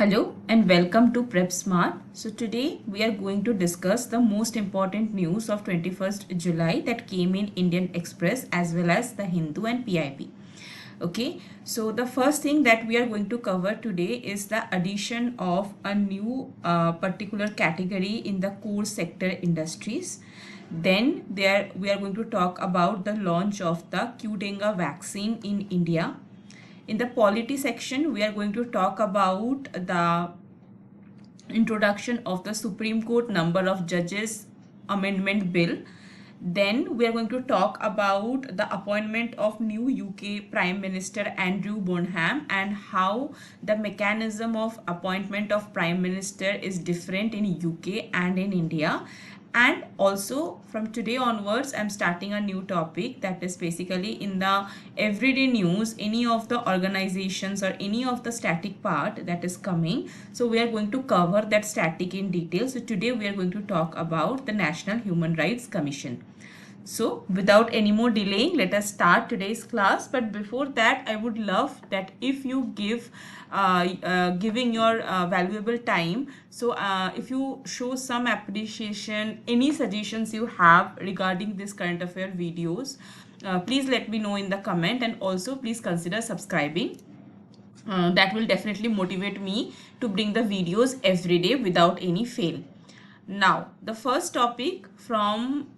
Hello and welcome to Prep Smart. So today we are going to discuss the most important news of 21st July that came in Indian Express as well as the Hindu and PIB. Okay, so the first thing that we are going to cover today is the addition of a new particular category in the core sector industries. Then we are going to talk about the launch of the QDENGA vaccine in India. In the polity section, we are going to talk about the introduction of the Supreme Court number of judges amendment bill. Then we are going to talk about the appointment of new UK Prime Minister Andrew Bonham and how the mechanism of appointment of Prime Minister is different in UK and in India. And also from today onwards, I'm starting a new topic that is basically in the everyday news, any of the organizations or any of the static part that is coming. So we are going to cover that static in detail. So today we are going to talk about the National Human Rights Commission. So without any more delaying, let us start today's class. But before that, I would love that if you giving your valuable time. So if you show some appreciation, any suggestions you have regarding this current affair videos, please let me know in the comment, and also please consider subscribing. That will definitely motivate me to bring the videos every day without any fail. Now, the first topic from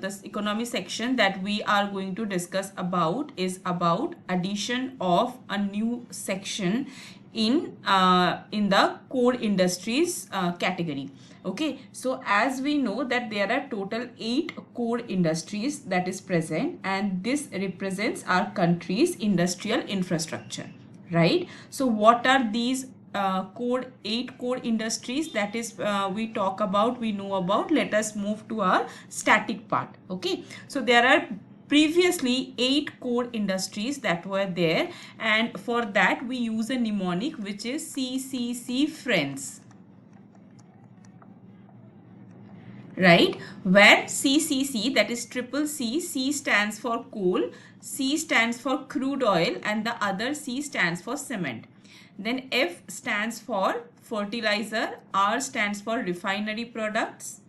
this economy section that we are going to discuss about is about addition of a new section in the core industries category. Okay, so as we know that there are total 8 core industries that is present, and this represents our country's industrial infrastructure, right? So what are these 8 core industries that is we know about? Let us move to our static part. Okay, so there are previously 8 core industries that were there, and for that we use a mnemonic which is CCC friends, right? Where CCC, that is triple C, C stands for coal, C stands for crude oil, and the other C stands for cement. Then F stands for fertilizer, R stands for refinery products,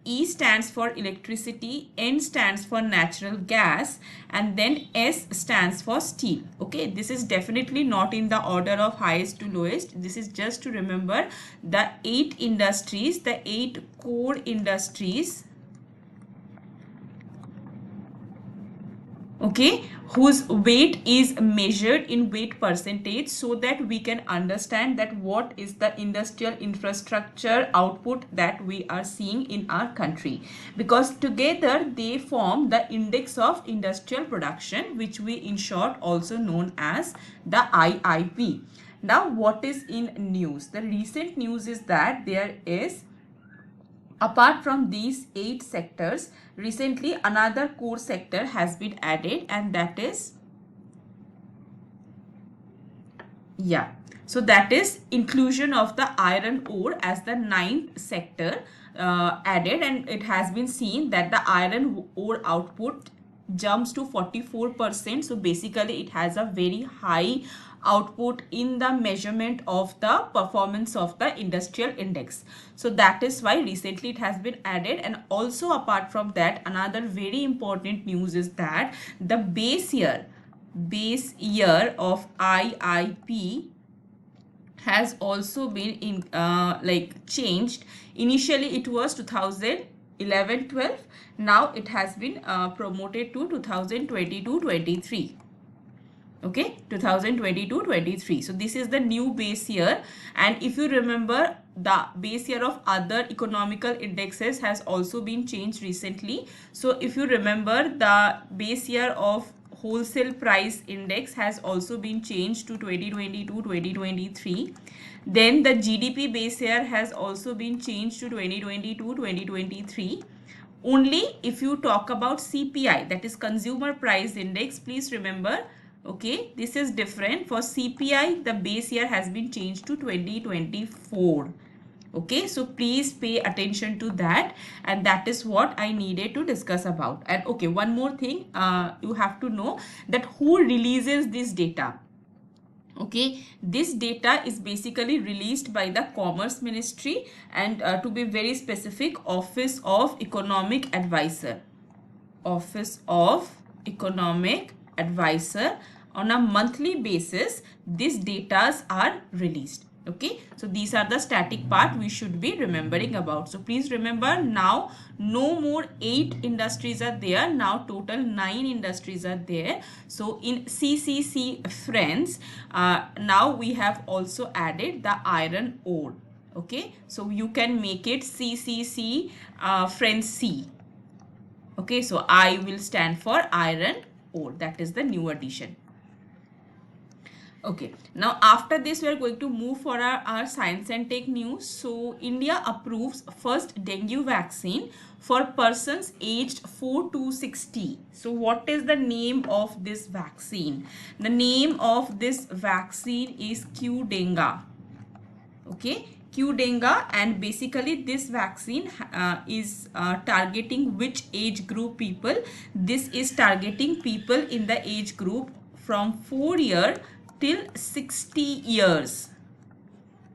E stands for electricity, N stands for natural gas, and then S stands for steel. Okay, this is definitely not in the order of highest to lowest. This is just to remember the 8 industries, the 8 core industries, okay, whose weight is measured in weight percentage, so that we can understand that what is the industrial infrastructure output that we are seeing in our country, because together they form the index of industrial production, which we in short also known as the IIP. Now what is in news? The recent news is that there is, apart from these 8 sectors, recently another core sector has been added, and that is, so that is inclusion of the iron ore as the 9th sector added, and it has been seen that the iron ore output jumps to 44%. So basically it has a very high output in the measurement of the performance of the industrial index. So that is why recently it has been added. And also apart from that, another very important news is that the base year of IIP has also been changed. Initially it was 2011-12. Now it has been promoted to 2022-23. Okay, 2022-23. So this is the new base year, and if you remember, the base year of other economical indexes has also been changed recently. So if you remember, the base year of wholesale price index has also been changed to 2022-2023. Then the GDP base year has also been changed to 2022-2023. Only if you talk about CPI, that is consumer price index, please remember, okay, this is different. For CPI, the base year has been changed to 2024. Okay, so please pay attention to that, and that is what I needed to discuss about. And okay, one more thing, you have to know that who releases this data. Okay, this data is basically released by the Commerce Ministry and to be very specific, Office of Economic Advisor. Office of Economic Advisor. On a monthly basis, these datas are released. Okay, so these are the static part we should be remembering about. So please remember, now no more 8 industries are there, now total 9 industries are there. So in CCC friends, now we have also added the iron ore. Okay, so you can make it CCC friends C. Okay, so I will stand for iron ore. That is the new addition. Okay, now after this we are going to move for our science and tech news. So India approves first dengue vaccine for persons aged 4 to 60. So what is the name of this vaccine? The name of this vaccine is QDENGA. Okay, QDENGA, and basically this vaccine is targeting which age group people? This is targeting people in the age group from 4 year till 60 years.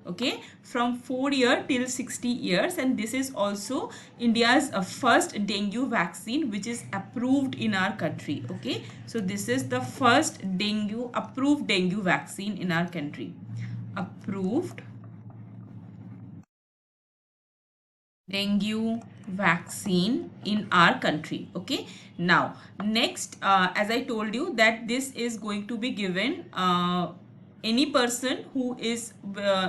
Okay, from 4 year till 60 years, and this is also India's first dengue vaccine which is approved in our country. Okay, so this is the first approved dengue vaccine in our country. Approved dengue vaccine in our country. Okay, now next, as I told you that this is going to be given any person who is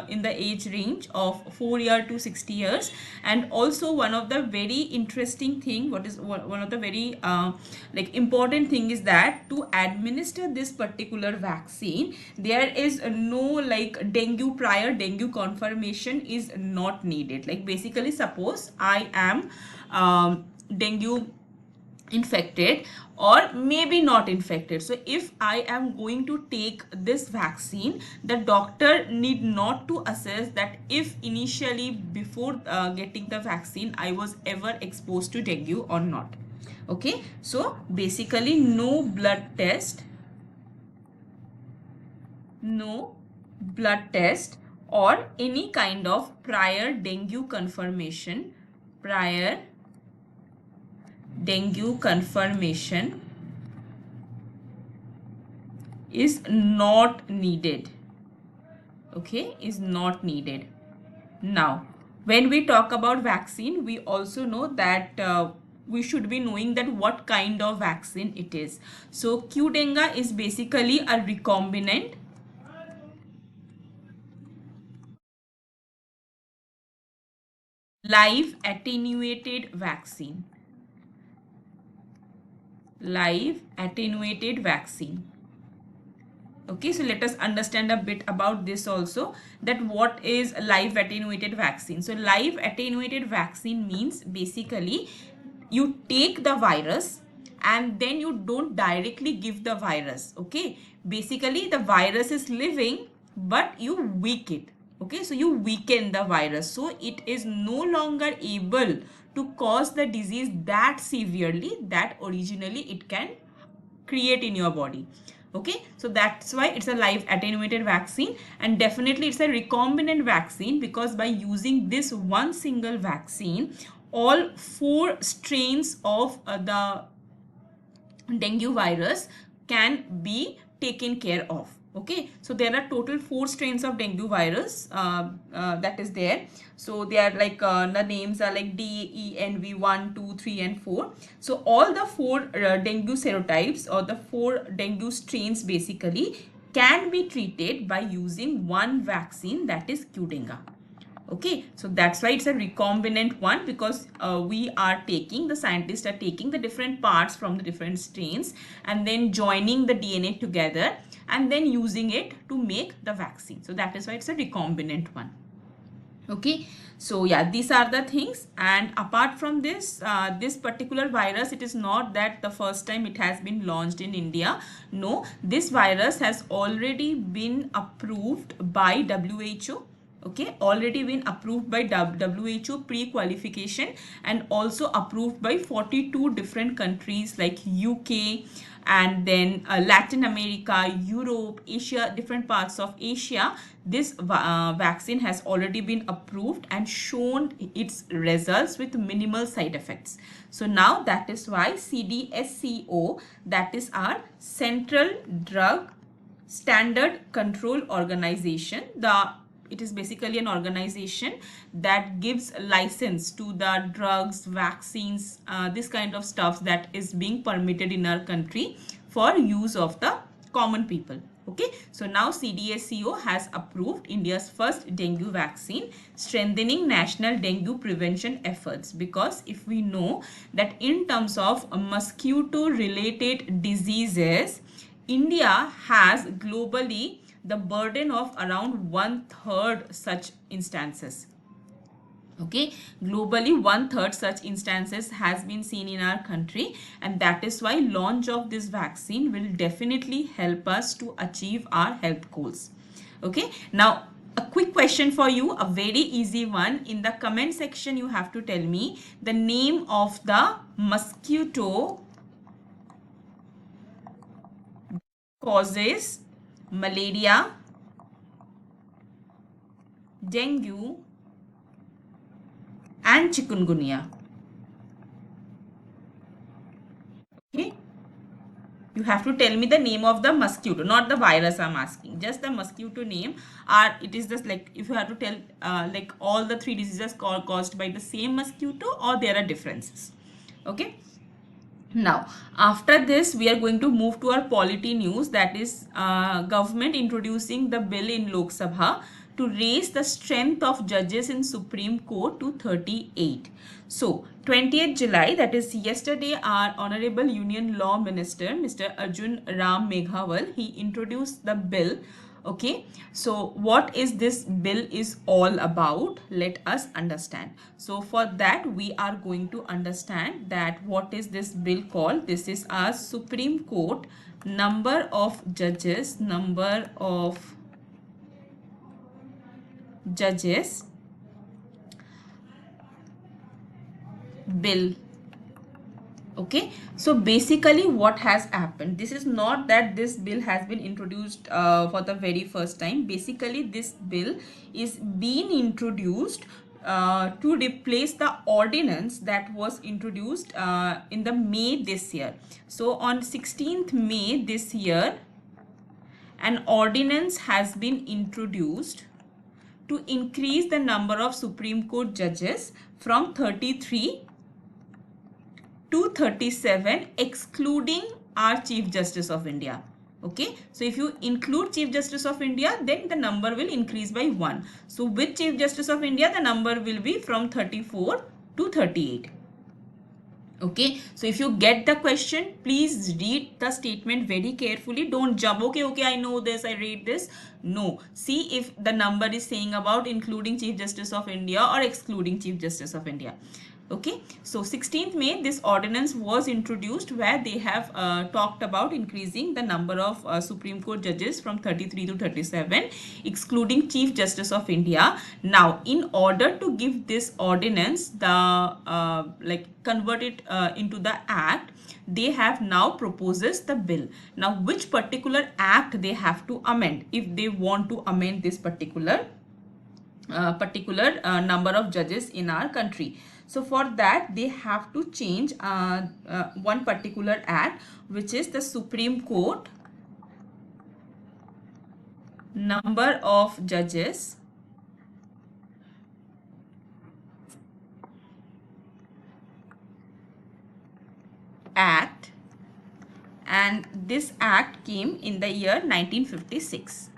in the age range of 4 year to 60 years. And also one of the very interesting thing, one of the very like important thing is that to administer this particular vaccine, there is no like prior dengue confirmation is not needed. Like basically, suppose I am dengue infected or maybe not infected, so if I am going to take this vaccine, the doctor need not to assess that if initially before getting the vaccine I was ever exposed to dengue or not. Okay, so basically no blood test or any kind of prior dengue confirmation is not needed. Okay, is not needed. Now when we talk about vaccine, we also know that we should be knowing that what kind of vaccine it is. So QDENGA is basically a recombinant live attenuated vaccine. Okay, so let us understand a bit about this also, that what is live attenuated vaccine. So live attenuated vaccine means basically you take the virus and then you don't directly give the virus. Okay, basically the virus is living but you weak it. Okay, so you weaken the virus, so it is no longer able to cause the disease that severely that originally it can create in your body. Okay, so that's why it's a live attenuated vaccine, and definitely it's a recombinant vaccine because by using this one single vaccine, all 4 strains of the dengue virus can be taken care of. Okay, so there are total 4 strains of dengue virus that is there. So they are like the names are like DENV 1, 2, 3 and 4. So all the 4 dengue serotypes or the 4 dengue strains basically can be treated by using one vaccine, that is QDENGA. Okay, so that's why it's a recombinant one, because the scientists are taking the different parts from the different strains and then joining the DNA together and then using it to make the vaccine. So that is why it's a recombinant one. Okay, so yeah, these are the things. And apart from this, this particular virus, it is not that the first time it has been launched in India. No, this virus has already been approved by WHO. Okay, already been approved by WHO pre-qualification and also approved by 42 different countries like UK and then Latin America, Europe, Asia, different parts of Asia. This vaccine has already been approved and shown its results with minimal side effects. So now that is why CDSCO, that is our Central Drug Standard Control Organization, it is basically an organization that gives license to the drugs, vaccines, this kind of stuff that is being permitted in our country for use of the common people. Okay, so now CDSCO has approved India's first dengue vaccine, strengthening national dengue prevention efforts, because if we know that in terms of mosquito related diseases, India has globally the burden of around 1/3 such instances. Okay, globally 1/3 such instances has been seen in our country, and that is why launch of this vaccine will definitely help us to achieve our health goals. Okay, now a quick question for you, a very easy one. In the comment section you have to tell me the name of the mosquito causes malaria, dengue and chikungunya. Okay, you have to tell me the name of the mosquito, not the virus I'm asking, just the mosquito name. Or it is just like if you have to tell like all the three diseases caused by the same mosquito, or there are differences. Okay, now after this we are going to move to our polity news, that is government introducing the bill in Lok Sabha to raise the strength of judges in Supreme Court to 38. So 20th July, that is yesterday, our Honorable Union Law Minister Mr. Arjun Ram Meghawal, he introduced the bill. Okay, so what is this bill is all about? Let us understand. So for that we are going to understand that what is this bill called. This is our Supreme Court number of judges bill. Okay, so basically what has happened, this is not that this bill has been introduced for the very first time. Basically this bill is being introduced to replace the ordinance that was introduced in the May this year. So on 16th May this year, an ordinance has been introduced to increase the number of Supreme Court judges from 33 to 37, excluding our Chief Justice of India. Okay, so if you include Chief Justice of India, then the number will increase by 1. So with Chief Justice of India, the number will be from 34 to 38. Okay, so if you get the question, please read the statement very carefully. Don't jump, okay, I know this, I read this. No, see if the number is saying about including Chief Justice of India or excluding Chief Justice of India. Okay, so 16th May this ordinance was introduced, where they have talked about increasing the number of Supreme Court judges from 33 to 37, excluding Chief Justice of India. Now in order to give this ordinance the convert it into the act, they have now proposes the bill. Now which particular act they have to amend if they want to amend this particular number of judges in our country. So for that they have to change one particular act, which is the Supreme Court number of judges Act, and this act came in the year 1956.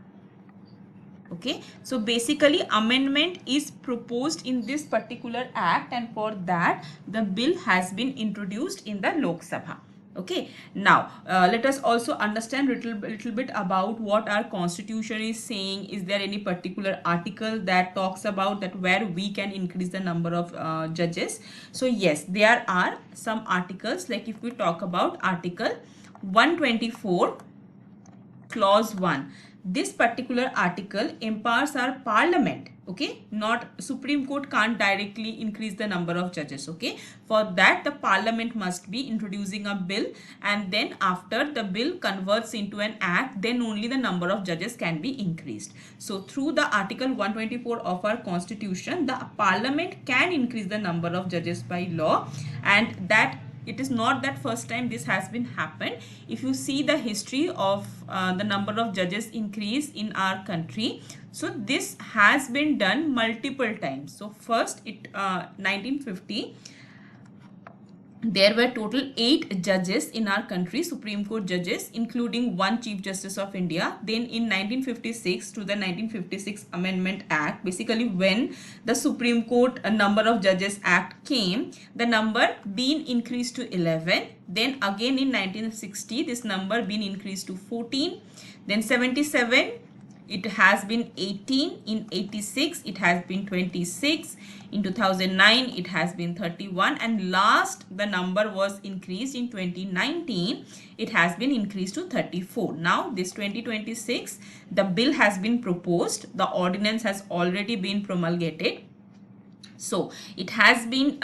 Okay, so basically amendment is proposed in this particular act, and for that the bill has been introduced in the Lok Sabha. Okay, now let us also understand little bit about what our constitution is saying. Is there any particular article that talks about that where we can increase the number of judges? So yes, there are some articles, like if we talk about article 124 clause 1, this particular article empowers our parliament, okay, not Supreme Court can't directly increase the number of judges, okay. For that, the parliament must be introducing a bill, and then after the bill converts into an act, then only the number of judges can be increased. So through the article 124 of our constitution, the parliament can increase the number of judges by law, and that it is not that first time this has been happened. If you see the history of the number of judges increase in our country, so this has been done multiple times. So first, 1950, there were total 8 judges in our country, Supreme Court judges, including 1 Chief Justice of India. Then in 1956, to the 1956 Amendment Act, basically when the Supreme Court number of judges act came, the number been increased to 11. Then again in 1960, this number been increased to 14. Then 77, it has been 18. In 86, it has been 26. In 2009, it has been 31. And last, the number was increased in 2019. It has been increased to 34. Now, this 2026, the bill has been proposed. The ordinance has already been promulgated. So, it has been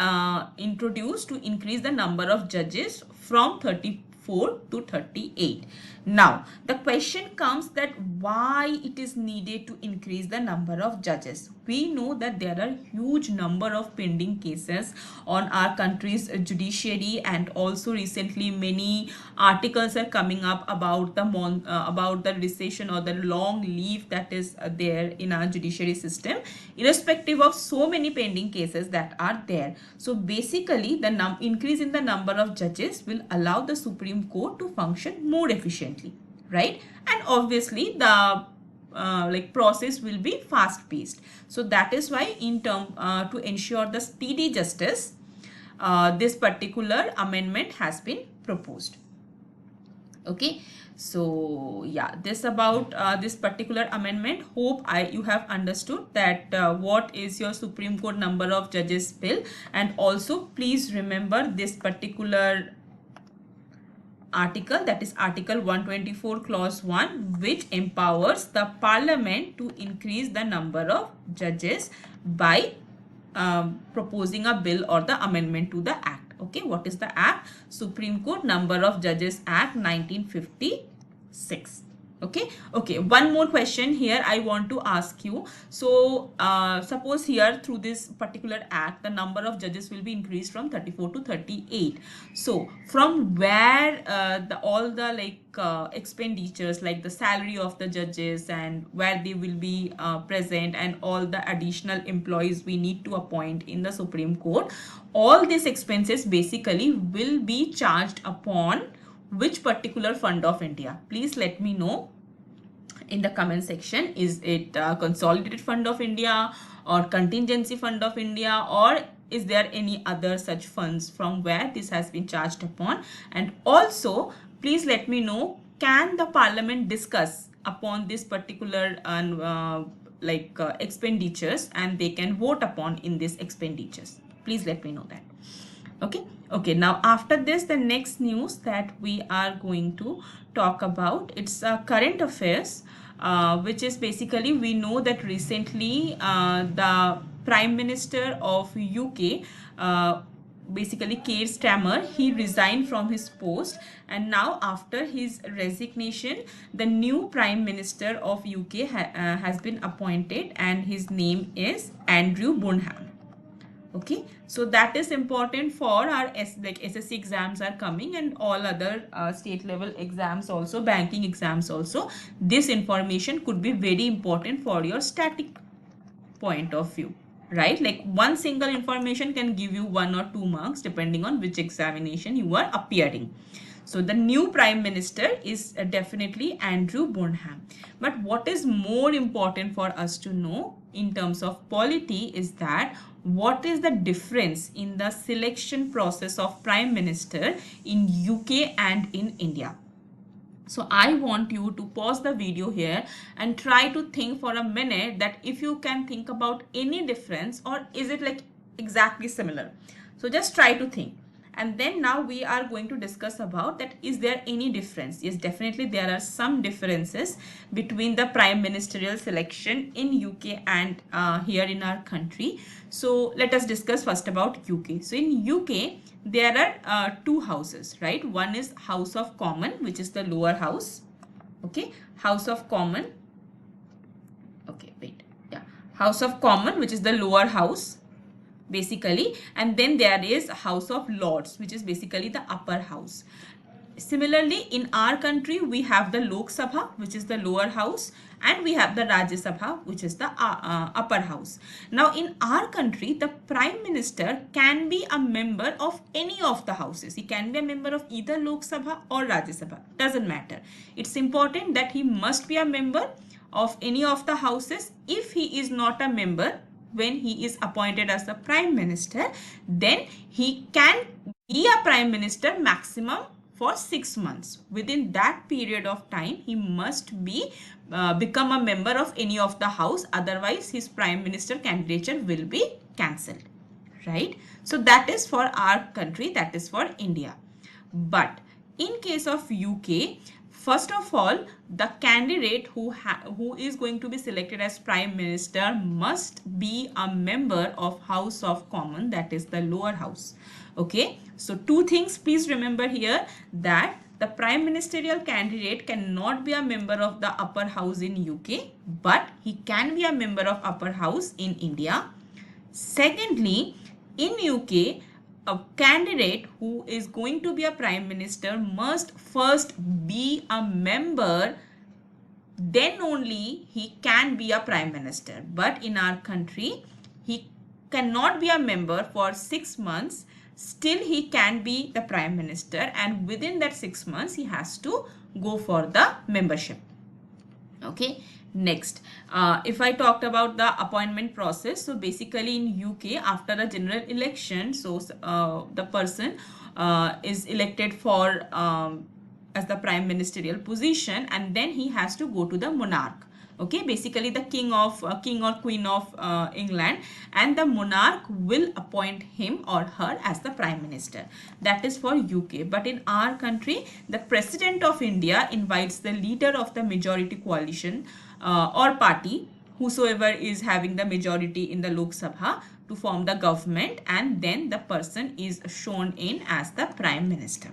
introduced to increase the number of judges from 34 to 38. Now, the question comes that why it is needed to increase the number of judges. We know that there are huge number of pending cases on our country's judiciary, and also recently many articles are coming up about the recession or the long leave that is there in our judiciary system, irrespective of so many pending cases that are there. So basically, the increase in the number of judges will allow the Supreme Court to function more efficiently, right? And obviously the process will be fast paced. So that is why to ensure the speedy justice, this particular amendment has been proposed. Okay, so yeah, this about this particular amendment. Hope you have understood that what is your Supreme Court number of judges bill, and also please remember this particular article, that is article 124 clause 1, which empowers the parliament to increase the number of judges by proposing a bill or the amendment to the act. Okay, what is the act? Supreme Court Number of Judges Act 1956. Okay, one more question here I want to ask you. So suppose here through this particular act, the number of judges will be increased from 34 to 38. So from where all the expenditures, like the salary of the judges and where they will be present, and all the additional employees we need to appoint in the Supreme Court, all these expenses basically will be charged upon which particular fund of India? Please let me know in the comment section. Is it Consolidated Fund of India or Contingency Fund of India, or is there any other such funds from where this has been charged upon? And also please let me know, can the parliament discuss upon this particular expenditures, and they can vote upon in these expenditures? Please let me know that. Okay, now after this, the next news that we are going to talk about, it's current affairs, which is basically, we know that recently the Prime Minister of UK, basically Keir Starmer, he resigned from his post, and now after his resignation, the new Prime Minister of UK has been appointed, and his name is Andrew Bonham. Okay, so that is important for our SSC exams are coming, and all other state level exams also, banking exams also. This information could be very important for your static point of view, right? Like one single information can give you 1 or 2 marks depending on which examination you are appearing. So the new Prime Minister is definitely Andrew Bonham. But what is more important for us to know in terms of polity is that what is the difference in the selection process of Prime Minister in UK and in India. So I want you to pause the video here and try to think for a minute that if you can think about any difference, or is it like exactly similar. So just try to think. And then now we are going to discuss about that, is there any difference? Yes, definitely there are some differences between the prime ministerial selection in UK and here in our country. So let us discuss first about UK. So in UK there are two houses, right? One is House of Common, which is the lower house. Okay, House of Common. Okay, wait. Yeah, House of Common, which is the lower house basically, and then there is House of Lords, which is basically the upper house. Similarly, in our country we have the Lok Sabha, which is the lower house, and we have the Rajya Sabha, which is the upper house. Now in our country, the prime minister can be a member of any of the houses. He can be a member of either Lok Sabha or Rajya Sabha, doesn't matter. It's important that he must be a member of any of the houses. If he is not a member when he is appointed as the prime minister, then he can be a prime minister maximum for 6 months. Within that period of time, he must be become a member of any of the house, otherwise his prime minister candidature will be cancelled, right? So that is for our country, that is for India. But in case of UK, first of all, the candidate who is going to be selected as prime minister must be a member of House of Common, that is the lower house. Okay, so two things please remember here, that the prime ministerial candidate cannot be a member of the upper house in UK, but he can be a member of upper house in India. Secondly, in UK, a candidate who is going to be a prime minister must first be a member, then only he can be a prime minister. But in our country, he cannot be a member for 6 months. Still he can be the prime minister, and within that 6 months he has to go for the membership. Okay, next, if I talked about the appointment process, so basically in UK, after a general election, so the person is elected for as the prime ministerial position, and then he has to go to the monarch. Okay, basically the king or queen of England, and the monarch will appoint him or her as the prime minister. That is for UK. But in our country, the president of India invites the leader of the majority coalition or party, whosoever is having the majority in the Lok Sabha, to form the government, and then the person is shown in as the prime minister.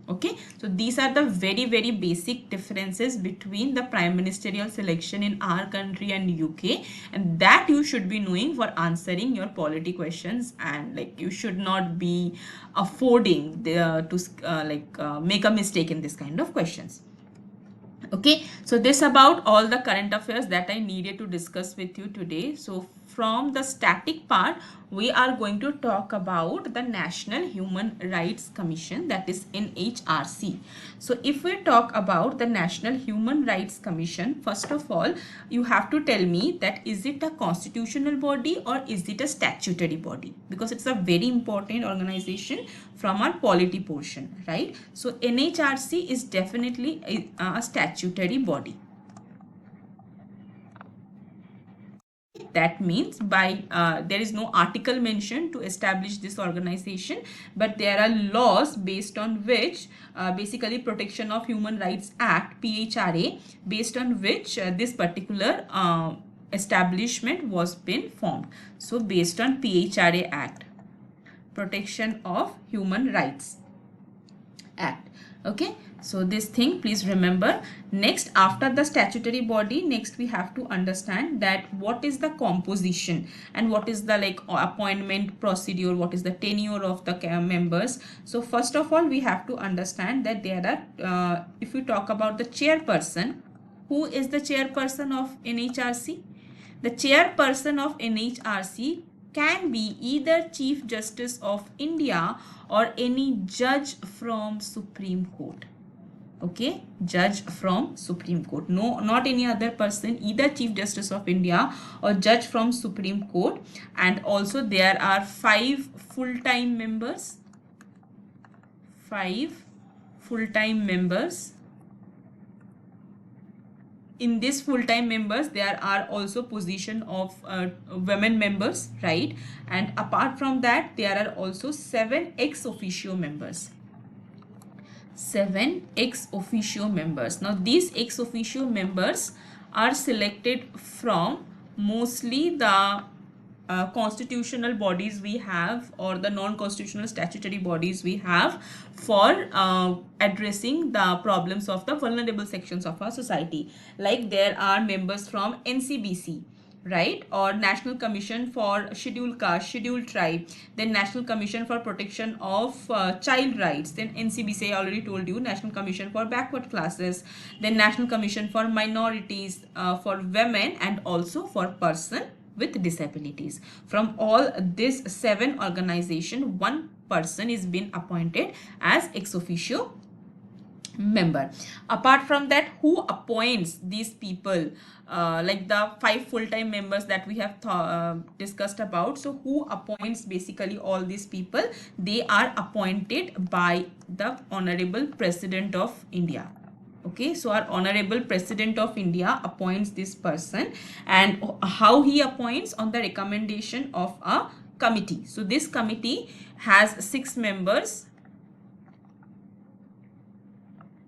Okay, so these are the very basic differences between the prime ministerial selection in our country and UK, and that you should be knowing for answering your polity questions, and like you should not be affording to make a mistake in this kind of questions. Okay, so this about all the current affairs that I needed to discuss with you today. So from the static part, we are going to talk about the National Human Rights Commission, that is NHRC. So if we talk about the National Human Rights Commission, first of all, you have to tell me that is it a constitutional body or is it a statutory body, because it's a very important organization from our polity portion, right? So NHRC is definitely a statutory body. That means by there is no article mentioned to establish this organization, but there are laws based on which basically Protection of Human Rights Act, PHRA, based on which this particular establishment was been formed. So based on PHRA Act, Protection of Human Rights Act. Okay, so this thing please remember. Next, after the statutory body, next we have to understand that what is the composition and what is the appointment procedure, what is the tenure of the members. So first of all, we have to understand that there are if we talk about the chairperson, who is the chairperson of NHRC? The chairperson of NHRC can be either Chief Justice of India or any judge from Supreme Court. Okay, judge from Supreme Court. No, not any other person, either Chief Justice of India or judge from Supreme Court. And also there are 5 full-time members. 5 full-time members in these full-time members there are also position of women members, right? And apart from that there are also 7 ex officio members. 7 ex officio members. Now these ex officio members are selected from mostly the constitutional bodies we have, or the non-constitutional statutory bodies we have, for addressing the problems of the vulnerable sections of our society. Like there are members from NCBC, right, or National Commission for Scheduled Caste, Scheduled Tribe, then National Commission for Protection of Child Rights, then NCBC, I already told you, National Commission for Backward Classes, then National Commission for Minorities, for women, and also for person with disabilities. From all this 7 organization, 1 person is been appointed as ex officio member. Apart from that, who appoints these people, like the 5 full-time members that we have discussed about? So who appoints basically all these people? They are appointed by the Honorable President of India. Okay, so our Honorable President of India appoints this person, and how he appoints? On the recommendation of a committee. So this committee has 6 members,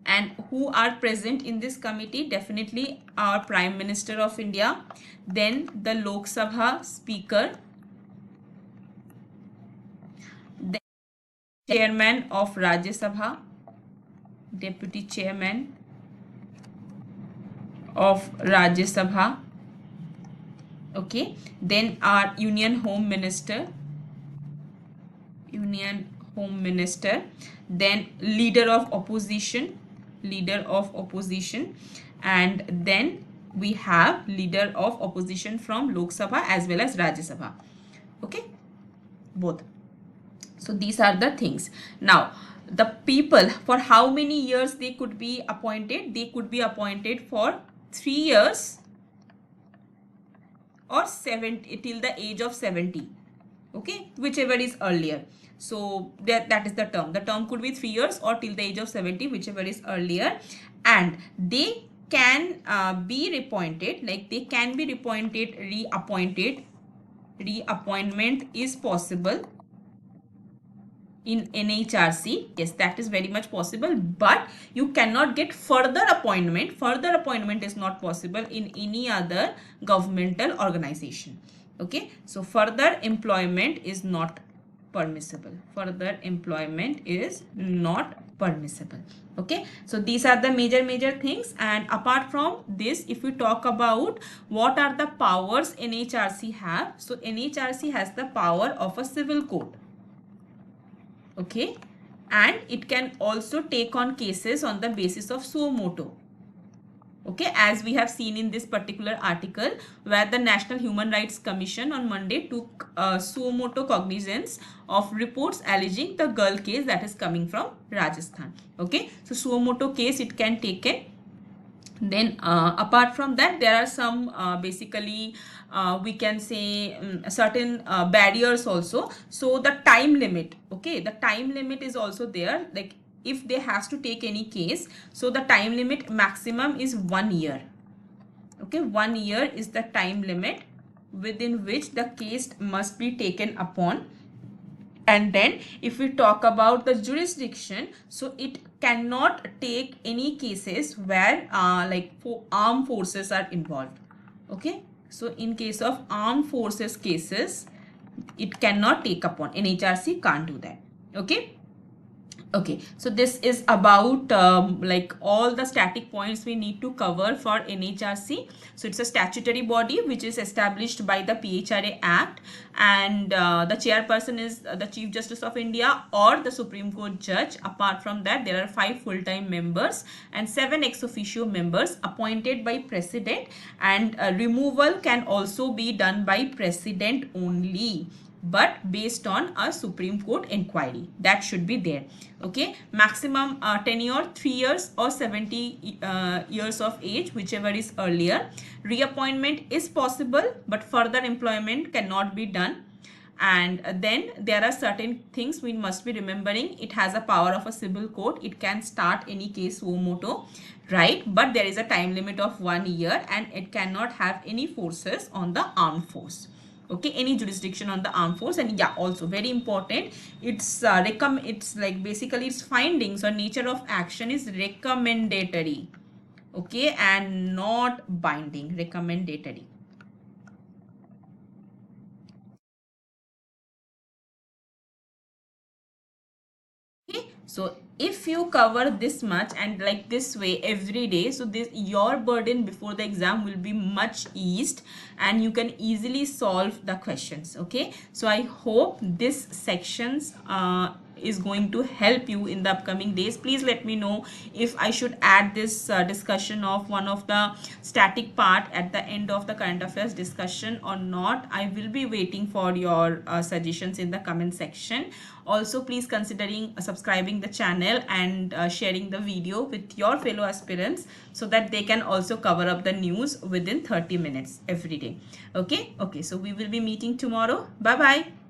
and who are present in this committee? Definitely our Prime Minister of India, then the Lok Sabha Speaker, then Chairman of Rajya Sabha, Deputy Chairman of Rajya Sabha, okay, then our Union Home Minister, then Leader of Opposition, and then we have Leader of Opposition from Lok Sabha as well as Rajya Sabha, okay, both. So these are the things. Now the people, for how many years they could be appointed? They could be appointed for 3 years or 70 till the age of 70, okay, whichever is earlier. So that is the term. The term could be 3 years or till the age of 70, whichever is earlier. And they can be reappointed, like they can be reappointed, reappointed. Reappointment is possible in NHRC. Yes, that is very much possible, but you cannot get further appointment. Further appointment is not possible in any other governmental organization. Okay, so further employment is not permissible. Further employment is not permissible. Okay, so these are the major things. And apart from this, if we talk about what are the powers NHRC have, so NHRC has the power of a civil court. Okay, and it can also take on cases on the basis of suo motu. Okay, as we have seen in this particular article, where the National Human Rights Commission on Monday took suo motu cognizance of reports alleging the girl case that is coming from Rajasthan. Okay, so suo motu case it can take it. Then apart from that, there are some basically we can say certain barriers also. So the time limit, okay, the time limit is also there. Like if they has to take any case, so the time limit maximum is 1 year. Okay, 1 year is the time limit within which the case must be taken upon. And then if we talk about the jurisdiction, so it cannot take any cases where like armed forces are involved. Okay, so in case of armed forces cases, it cannot take upon. NHRC can't do that. Okay. Okay, so this is about like all the static points we need to cover for NHRC. So it's a statutory body which is established by the PHRA Act, and the chairperson is the Chief Justice of India or the Supreme Court judge. Apart from that, there are 5 full-time members and 7 ex officio members appointed by President, and removal can also be done by President only, but based on a Supreme Court inquiry. That should be there. Okay, maximum tenure 3 years or 70 years of age, whichever is earlier. Reappointment is possible, but further employment cannot be done. And then there are certain things we must be remembering. It has a power of a civil court. It can start any case suo moto, right? But there is a time limit of 1 year, and it cannot have any forces on the armed force. Okay, any jurisdiction on the armed force. And yeah, also very important, it's like basically its findings or nature of action is recommendatory, okay, and not binding. Recommendatory. Okay, so if you cover this much and like this way every day, so this your burden before the exam will be much eased, and you can easily solve the questions. Okay, so I hope this sections is going to help you in the upcoming days. Please let me know if I should add this discussion of one of the static part at the end of the current affairs discussion or not. I will be waiting for your suggestions in the comment section. Also, please considering subscribing the channel and sharing the video with your fellow aspirants so that they can also cover up the news within 30 minutes every day. Okay, so we will be meeting tomorrow. Bye bye.